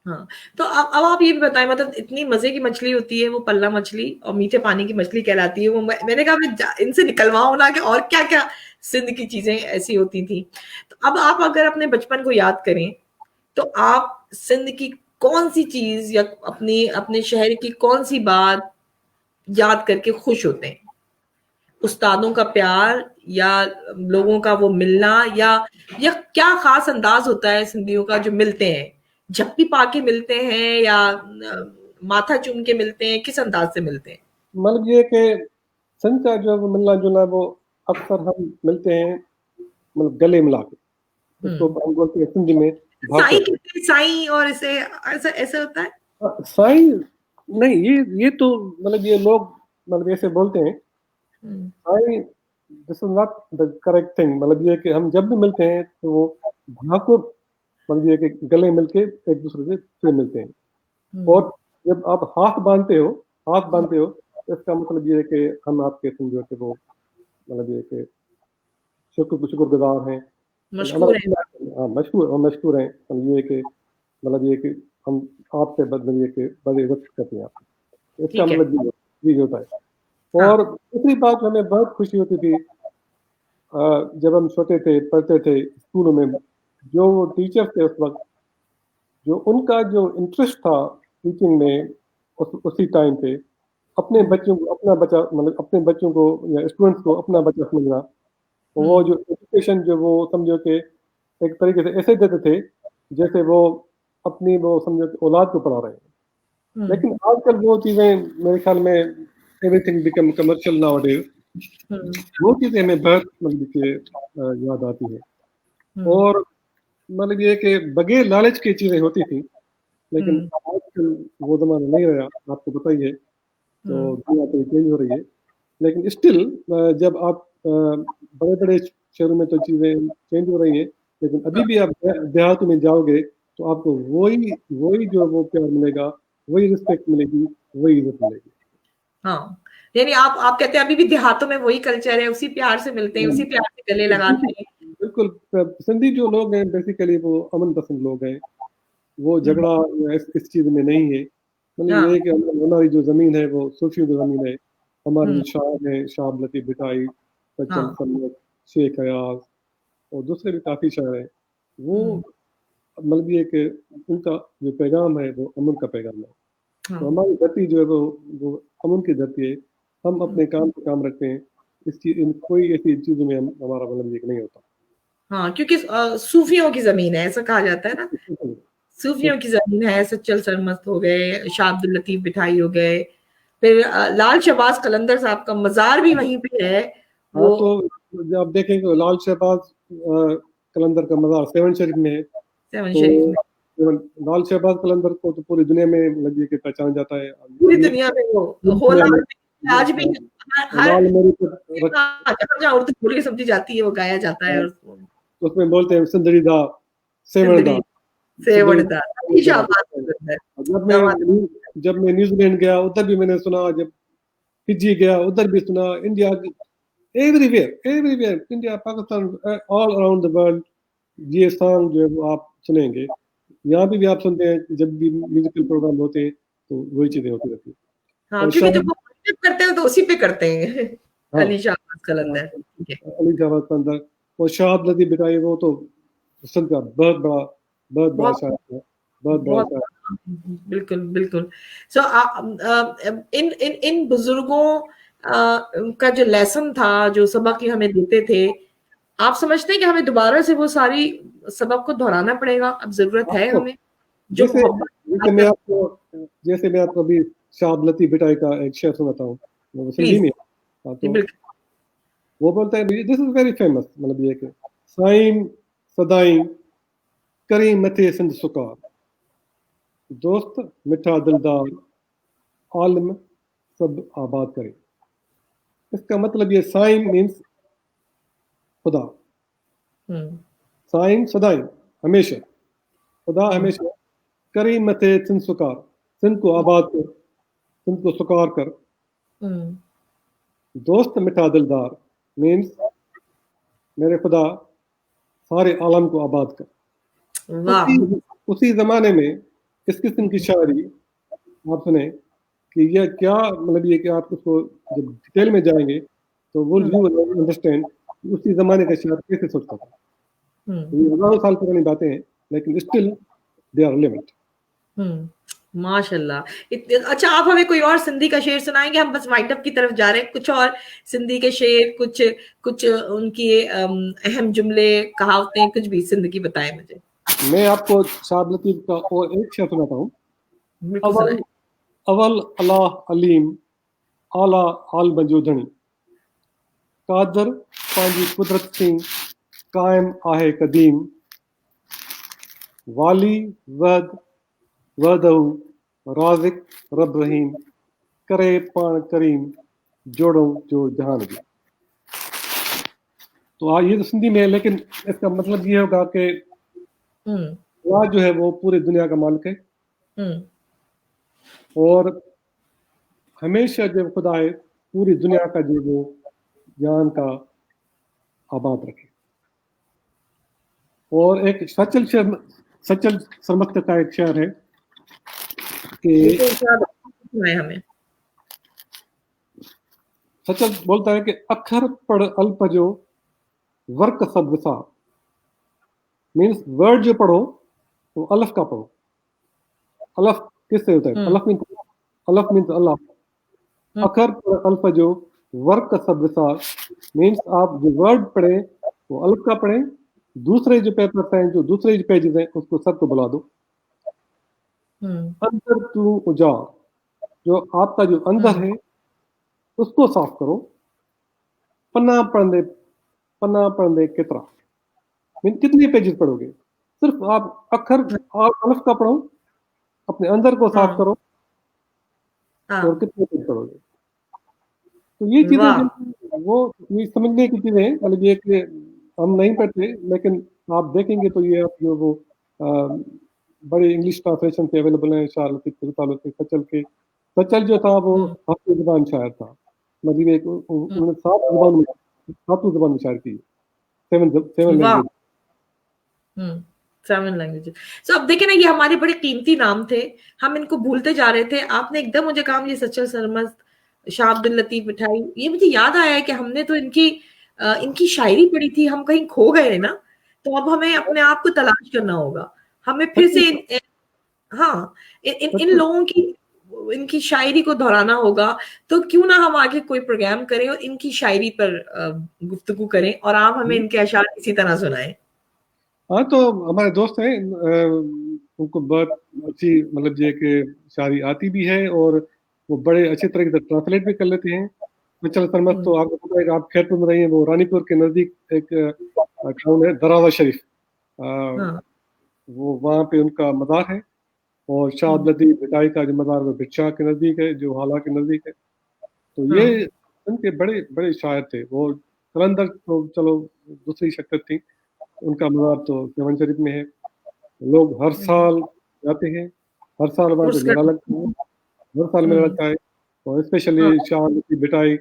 हाँ, तो अब आप ये भी बताएं, मतलब इतनी मजे की मछली होती है वो पल्ला मछली और मीठे पानी की मछली कहलाती है वो. मैंने कहा मैं इनसे निकलवाऊं ना कि और क्या क्या सिंध की चीजें ऐसी होती थी. तो अब आप अगर अपने बचपन को याद करें तो आप सिंध की कौन सी चीज या अपने शहर की कौन सी बात याद करके खुश होते हैं? उस्तादों का प्यार या लोगों का वो मिलना, या क्या खास अंदाज होता है सिंधियों का जो मिलते हैं? झप्पी पाके मिलते हैं या माथा चूम के मिलते हैं? किस अंदाज से मिलते हैं? मतलब ये कि सिंध का जो मिलना जुलना वो अक्सर हम मिलते हैं मतलब गले मिला के, उसको हम बोलते हैं सिंधी में साई. और ऐसे होता है. साई नहीं, ये तो मतलब ये लोग मतलब ऐसे बोलते हैं. Sai this is not the correct thing. मतलब ये कि हम जब भी मिलते हैं तो वो भाकुर मतलब ये कि गले मिलके एक दूसरे से मिलते हैं. और जब आप हाथ बांधते हो तो इसका मतलब ये है कि हम आपके समझो कि वो मतलब ये कि शुक्रगुजार हैं, मशहूर हैं. ये कि मतलब ये कि हम आपसे मतलब ये कि बड़ी इज्जत करते हैं आपको. इसका मतलब ये होता है. और दूसरी बात हमें बहुत खुशी होती थी जब हम छोटे थे पढ़ते थे स्कूलों में, जो टीचर्स थे उस वक्त, जो उनका जो इंटरेस्ट था टीचिंग में उसी टाइम पे, अपने बच्चों को अपना बच्चा मतलब अपने बच्चों को या स्टूडेंट्स को अपना बच्चा समझना, वो जो एजुकेशन जो वो समझो कि एक तरीके से ऐसे देते थे जैसे वो अपनी वो समझो कि औलाद को पढ़ा रहे हैं। लेकिन आजकल वो चीज़ें मेरे ख्याल में एवरीथिंग बिकम कमर्शियल नाउअडेज, वो चीज़ें हमें बहुत मतलब कि याद आती है। और मतलब ये कि बगैर लालच की चीज़ें होती थी, लेकिन आजकल वो ज़माना नहीं रहा, आपको पता ही है। तो दुनिया तो चेंज हो रही है, लेकिन स्टिल जब आप बड़े-बड़े शहरों में तो चीज़ें चेंज हो रही हैं, लेकिन अभी भी आप देहात में जाओगे तो आपको वही जो वो प्यार मिलेगा, वही रिस्पेक्ट मिलेगी, वही इज़्ज़त मिलेगी। हाँ, यानी आप कहते हैं अभी भी देहातों में वही कल्चर है, उसी प्यार से मिलते हैं, उसी प्यार से गले लगाते हैं। बिल्कुल, सिंधी जो लोग हैं बेसिकली वो अमन पसंद लोग हैं, वो झगड़ा या इस चीज़ में नहीं है। मतलब ये है कि हमारी जो ज़मीन है वो सूफियों की ज़मीन है। हमारे जो शायर हैं, शाह लतीफ़ भिटाई, सज्जन सन्नत, शेख अयाज और दूसरे भी काफ़ी शायर हैं, वो मतलब ये कि उनका जो पैगाम है वो अमन का पैगाम है। तो हमारी धरती जो है वो अमन की धरती है। हम अपने काम पे काम रखते हैं, कोई ऐसी चीज़ों में हमारा मतलब ये नहीं होता। हाँ, क्योंकि सूफियों की जमीन है, ऐसा कहा जाता है ना, सूफियों की जमीन है। सच्चल सरमस्त हो गए, शाह अब्दुल लतीफ बिठाई हो गए, फिर लाल शहबाज कलंदर साहब का मजार भी वहीं पे है। हाँ, तो जब आप देखेंगे लाल शहबाज कलंदर का मजार सेवन शरीफ में है। तो लाल शहबाज कलंदर को तो पूरी दुनिया में लगी के पहचान जाता है, पूरी दुनिया में वो हो आज भी जहाँ उर्दू बोली समझी जाती है वो गाया जाता है। उसमें बोलते हैं सिंदड़ी दा सेवड़दा। जब मैं न्यूजीलैंड गया उधर भी मैंने सुना, जब फिजी गया उधर भी सुना, India everywhere India Pakistan all around the world ये सॉन्ग जो है वो आप सुनेंगे। यहाँ भी आप सुनते हैं, जब भी म्यूजिकल प्रोग्राम होते हैं तो वही चीजें होती रहती है। हाँ, क्योंकि जब वो करते हैं तो उसी पे करते हैं। अली शहबाज कलंदर और शाह लतीफ बिठाई, वो तो का बहुत बड़ा शायर है, बहुत बड़ा शायर। बिल्कुल बिल्कुल। सो इन बुजुर्गों का जो लेसन था, जो सबक हमें देते थे, आप समझते हैं कि हमें दोबारा से वो सारी सबक को दोहराना पड़ेगा? अब जरूरत है हमें? जैसे मैं आपको अभी शाह लतीफ बिठाई का एक शेर सुनाता हूँ, वो हिंदी में। तो वो बोलता है, दिस इज वेरी फेमस, मतलब ये कि साईं सदाई करी मथे सिंध सुकार, दोस्त मिठा दिलदार आलम सब आबाद करे। इसका मतलब ये साईं मीन्स खुदा, साईं सदाई हमेशा, खुदा हमेशा, करी मथे सिंध सुकार, सिंध को आबाद कर, सिंध को सुकार कर, दोस्त मिठा दिलदार मीन्स मेरे खुदा सारे आलम को आबाद कर। उसी जमाने में इस किस्म की शायरी आप सुने कि यह क्या मतलब ये कि आप उसको जब डिटेल में जाएंगे तो वो यू अंडरस्टैंड उसी जमाने का शायर कैसे सोचता था। ये हजारों साल पुरानी बातें हैं, लेकिन स्टिल दे आर रिलेवेंट। माशाल्लाह। अच्छा, आप हमें कोई और सिंधी का शेर सुनाएंगे? हम बस वाइंड अप की तरफ जा रहे हैं। कुछ और सिंधी के शेर, कुछ उनकी अहम जुमले, कहावतें, कुछ भी सिंध की बताएं मुझे। मैं आपको शाह लतीफ का और एक शेर सुनाता हूँ। अवल अल्लाह अलीम आला आल मजूदणी, कादर पांजी कुदरत सिंह कायम आहे कदीम, वाली वदहू राज़िक रब रहीम, करे पान करीम जोड़ो जो जहान भी। तो ये तो सिंधी में है, लेकिन इसका मतलब ये होगा कि अल्लाह जो है वो पूरी दुनिया का मालिक है, और हमेशा जब खुदा है पूरी दुनिया का जो वो जान का आबाद रखे। और एक सचल सरमस्त का एक शेर है कि हमें सचल बोलता है कि अखर पढ़ अल्प जो वर्क सब विसा मीन्स वर्ड जो पढ़ो तो अलफ का पढ़ो. अलफ किससे होता है? अलफ मीन्स अल्लाह. अखर पर अल्फ जो वर्क सब विसा मीन्स आप जो वर्ड पढ़े वो अलफ का पढ़ें. दूसरे जो पेपर्स हैं, जो दूसरे जो पेजेस हैं, उसको सबको बुला दो. अंदर तू उजाड़, जो आपका जो अंदर है उसको साफ करो. पन्ना पढ़ने कितना मीन कितने पेजेस पढ़ोगे? सिर्फ आप अखर और अलफ का पढ़ो, अपने अंदर को साफ करो, और कितने पेज पढ़ोगे? तो ये चीजें वो ये समझने की चीजें हैं. मतलब ये कि हम नहीं पढ़ते, लेकिन आप देखेंगे तो ये आप जो वो बड़े इंग्लिश ट्रांसलेशन पे अवेलेबल हैं. सचल जो था वो हाफिज ज़ुबान शायर था. मतलब एक उन्होंने 7 ज़ुबान में शायर की, 7 लैंग्वेजेस. सो अब देखें ना, ये हमारे बड़े कीमती नाम थे, हम इनको भूलते जा रहे थे. आपने एकदम मुझे कहा ये सचल सरमस्त, शाह अब्दुल लतीफ मिठाई, ये मुझे याद आया है कि हमने तो इनकी शायरी पढ़ी थी, हम कहीं खो गए ना. तो अब हमें अपने आप को तलाश करना होगा, हमें फिर से इन लोगों की इनकी शायरी को दोहराना होगा. तो क्यों ना हम आगे कोई प्रोग्राम करें और इनकी शायरी पर गुफ्तगू करें, और आप हमें इनके अशार इसी तरह सुनाएं. हाँ, तो हमारे दोस्त हैं, उनको बहुत अच्छी मतलब ये कि शायरी आती भी है और वो बड़े अच्छे तरीके से ट्रांसलेट भी कर लेते हैं. सचल सरमस्त तो आपको पता है कि आप खैरपुर में रही हैं, वो रानीपुर के नज़दीक एक टाउन है दरावा शरीफ, वो वहाँ पे उनका मज़ार है. और शाह अब्दुल लतीफ मिठाई का जो मज़ार वो बिरशाह के नज़दीक है, जो हाला के नज़दीक है. तो ये उनके बड़े बड़े शायर थे. वो कलंदर तो चलो दूसरी शक्तियत थी, उनका मज़ार तो सेवन शरीफ में है. लोग हर साल जाते हैं, हर साल वहाँ पे मेला लगता है, हर साल मेला लगता है. और स्पेशली शाह की बिटाई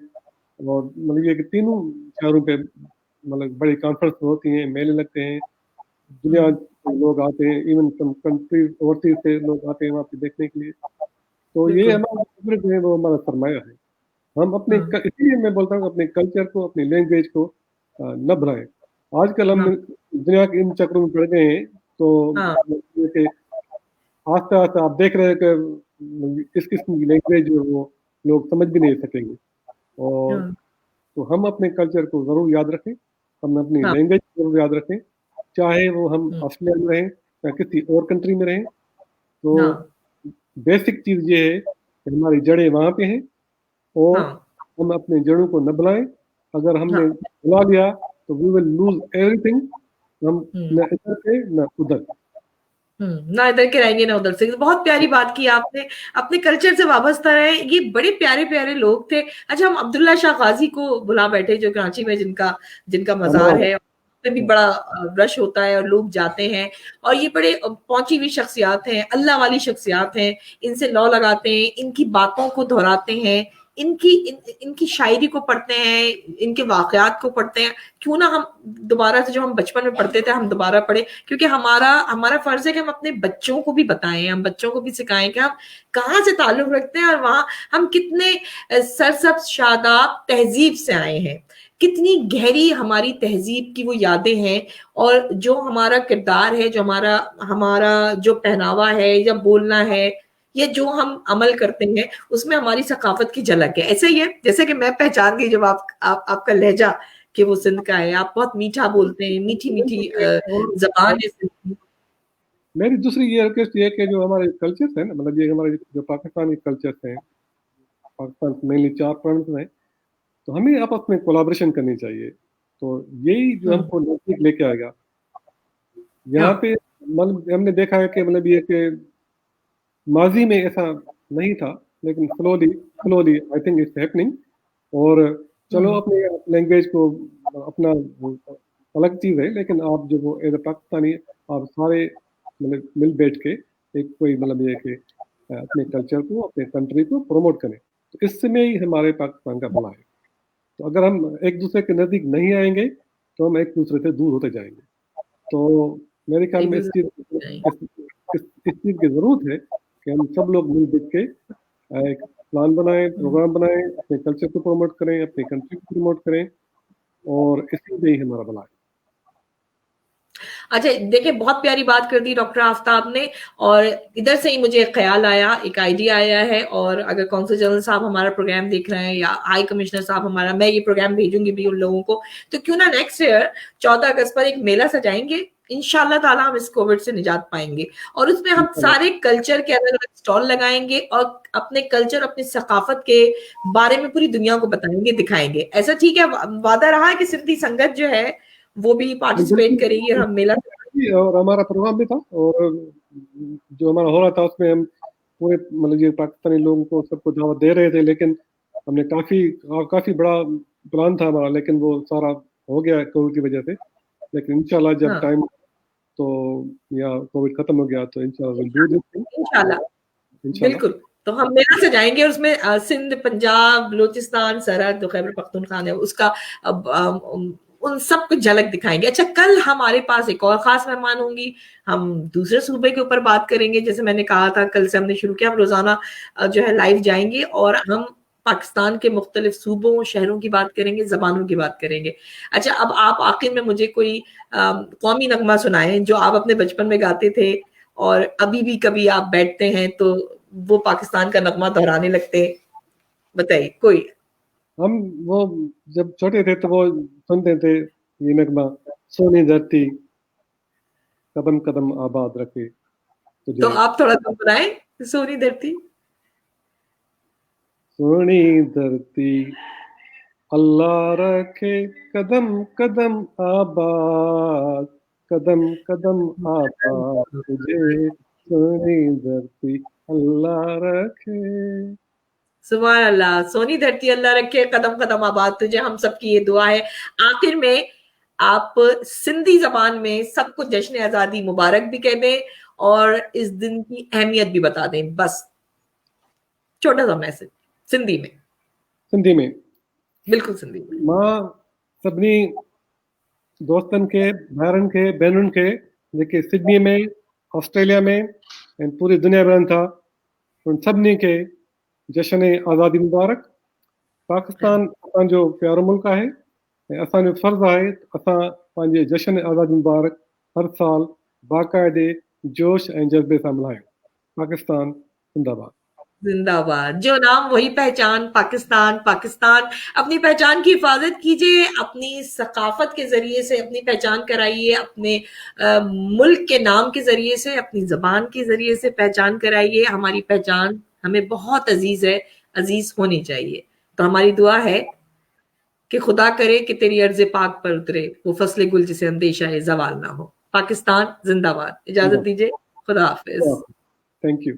और मतलब ये कि तीनों शहरों पे मतलब बड़ी कॉन्फ्रेंस होती हैं, मेले लगते हैं, दुनिया के लोग आते हैं, इवन कंट्री ओवरसीज से लोग आते हैं वहाँ पे देखने के लिए. तो ये हमारा जो है वो हमारा सरमाया है. हम अपने इसलिए मैं बोलता हूँ अपने कल्चर को, अपनी लैंग्वेज को न भुलाएं. आजकल हम दुनिया के इन चक्रों में पड़ गए हैं. तो आस्ते आस्ते आप देख रहे हैं कि इस किस्म की लैंग्वेज जो वो लोग समझ भी नहीं सकेंगे. और तो हम अपने कल्चर को जरूर याद रखें, हम अपनी लैंग्वेज को जरूर याद रखें, चाहे वो हम ऑस्ट्रेलिया में रहें या किसी और कंट्री में रहें. तो बेसिक चीज ये है कि हमारी जड़ें वहाँ पे हैं और हम अपने जड़ों को न भुलाएं. अगर हमने भुला लिया तो वी विल लूज एवरीथिंग. हम न इधर के न उधर, ना इधर के रहेंगे ना उधर से. बहुत प्यारी बात की आपने, अपने कल्चर से वाबस्ता रहे. ये बड़े प्यारे प्यारे लोग थे. अच्छा, हम अब्दुल्ला शाह गाजी को बुला बैठे, जो कराची में जिनका मज़ार है, पे भी बड़ा रश होता है और लोग जाते हैं. और ये बड़े पहुंची हुई शख्सियात हैं, अल्लाह वाली शख्सियात हैं. इनसे लौ लगाते हैं, इनकी बातों को दोहराते हैं, इनकी शायरी को पढ़ते हैं, इनके वाकयात को पढ़ते हैं. क्यों ना हम दोबारा से, जो हम बचपन में पढ़ते थे, हम दोबारा पढ़े. क्योंकि हमारा फर्ज है कि हम अपने बच्चों को भी बताएं, हम बच्चों को भी सिखाएं कि हम कहाँ से ताल्लुक रखते हैं और वहां हम कितने सरसब्ज शादाब तहजीब से आए हैं, कितनी गहरी हमारी तहजीब की वो यादें हैं. और जो हमारा किरदार है, जो हमारा जो पहनावा है या बोलना है, ये जो हम अमल करते हैं, उसमें हमारी सकाफत की झलक है. ऐसे ही है जैसे कि मैं पहचान गई जब आपका लहजा कि वो सिंध का है. आप बहुत मीठा बोलते हैं, मीठी मीठी जबान है. मेरी दूसरी ये रिक्वेस्ट ये कि जो हमारे कल्चर्स हैं ना, मतलब ये हमारे जो पाकिस्तानी कल्चर्स हैं, पाकिस्तान मेनली 4 प्रोविंस हैं, तो हमें आपस में कोलैबोरेशन करनी चाहिए. तो यही जो हमको नजदीक लेके आएगा. यहाँ पे मतलब हमने देखा है कि मतलब ये कि माजी में ऐसा नहीं था, लेकिन slowly I think it's happening. और चलो अपने लैंग्वेज को अपना अलग चीज़ है, लेकिन आप जो वो एज ए पाकिस्तानी आप सारे मतलब मिल बैठ के एक कोई मतलब ये कि अपने कल्चर को, अपने कंट्री को प्रमोट करें. तो इसमें ही हमारे पाकिस्तान का भला है. तो अगर हम एक दूसरे के नज़दीक नहीं आएंगे तो हम एक दूसरे से दूर होते जाएंगे. तो मेरे ख्याल में इस चीज़ की ज़रूरत है कि हम सब लोग मिल बैठ के एक प्लान बनाएं, प्रोग्राम बनाएं, अपने कल्चर को प्रमोट करें, अपनी कंट्री को प्रमोट करें, और इसी में ही हमारा भला है. اچھا دیکھیں بہت پیاری بات کر دی ڈاکٹر آفتاب نے, اور ادھر سے ہی مجھے ایک خیال آیا, ایک آئیڈیا آیا ہے, اور اگر کونسل جنرل صاحب ہمارا پروگرام دیکھ رہے ہیں یا ہائی کمشنر صاحب ہمارا, میں یہ پروگرام بھیجوں گی بھی ان لوگوں کو, تو کیوں نہ نیکسٹ ایئر 14 اگست پر ایک میلہ سجائیں گے, انشاءاللہ تعالیٰ ہم اس کووڈ سے نجات پائیں گے, اور اس میں ہم سارے کلچر کے الگ الگ اسٹال لگائیں گے اور اپنے کلچر اپنی ثقافت کے بارے میں پوری دنیا کو بتائیں گے, دکھائیں گے. ایسا ٹھیک ہے, وعدہ رہا ہے کہ سندھی سنگت جو ہے وہ بھی پارٹیسپیٹ کرے گی اور ہم میلہ, اور ہمارا پروگرام بھی تھا, اور جو ہمارا ہو رہا تھا اس میں ہم پورے مطلب یہ پاکستانی لوگوں کو سب کو دعوت دے رہے تھے, لیکن ہم نے کافی بڑا پلان تھا ہمارا, لیکن وہ سارا ہو گیا کووڈ کی وجہ سے. لیکن انشاءاللہ جب ٹائم تو یا کووڈ ختم ہو گیا تو انشاءاللہ بالکل, تو ہم میلہ سے جائیں گے, اور اس میں سندھ, پنجاب, بلوچستان سرحد, خیبر پختونخوا ہے اس کا ان سب کو جھلک دکھائیں گے. اچھا کل ہمارے پاس ایک اور خاص مہمان ہوں گی, ہم دوسرے صوبے کے اوپر بات کریں گے. جیسے میں نے کہا تھا کل سے ہم نے شروع کیا, ہم روزانہ جو ہے لائیو جائیں گے اور ہم پاکستان کے مختلف صوبوں, شہروں کی بات کریں گے, زبانوں کی بات کریں گے. اچھا اب آپ آخر میں مجھے کوئی قومی نغمہ سنائیں جو آپ اپنے بچپن میں گاتے تھے اور ابھی بھی کبھی آپ بیٹھتے ہیں تو وہ پاکستان کا نغمہ دہرانے لگتے, بتائیے کوئی. ہم وہ جب چھوٹے تھے تو وہ سنتے تھے یہ نغمہ, سونی دھرتی قدم قدم آباد رکھے. تو آپ تھوڑا کم بنائیں, سونی دھرتی. سونی دھرتی اللہ رکھے قدم قدم آباد, قدم قدم آباد تجھے, سونی دھرتی اللہ رکھے. سبحان اللہ, سونی دھرتی اللہ رکھے قدم قدم آباد تجھے, ہم سب کی یہ دعا ہے. آخر میں آپ سندھی زبان میں سب کو جشن آزادی مبارک بھی کہہ دیں اور اس دن کی اہمیت بھی بتا دیں, بس چھوٹا سا میسج سندھی میں. سندھی میں بالکل سندھی میں. मां सभिनी दोस्तनि खे, भाइरनि खे, भेनरुनि खे जेके सिडनी में, ऑस्ट्रेलिया में ऐं पूरी दुनिया में रहनि था, उन सभिनी खे जशन आज़ादी मुबारक. पाकिस्तान असांजो प्यारो मुल्क आहे ऐं असांजो फ़र्ज़ु आहे असां पंहिंजे जशन आज़ादी मुबारक हर साल बाक़ाइदे जोश ऐं जज़्बे सां मल्हायूं. पाकिस्तान जिंदाबाद. زندہ باد. جو نام وہی پہچان, پاکستان. پاکستان اپنی پہچان کی حفاظت کیجیے, اپنی ثقافت کے ذریعے سے اپنی پہچان کرائیے, اپنے ملک کے نام کے ذریعے سے, اپنی زبان کے ذریعے سے پہچان کرائیے. ہماری پہچان ہمیں بہت عزیز ہے, عزیز ہونی چاہیے. تو ہماری دعا ہے کہ خدا کرے کہ تیری عرض پاک پر اترے وہ فصل گل جسے اندیشہ زوال نہ ہو. پاکستان زندہ باد. اجازت دیجیے, خدا حافظ. Thank you.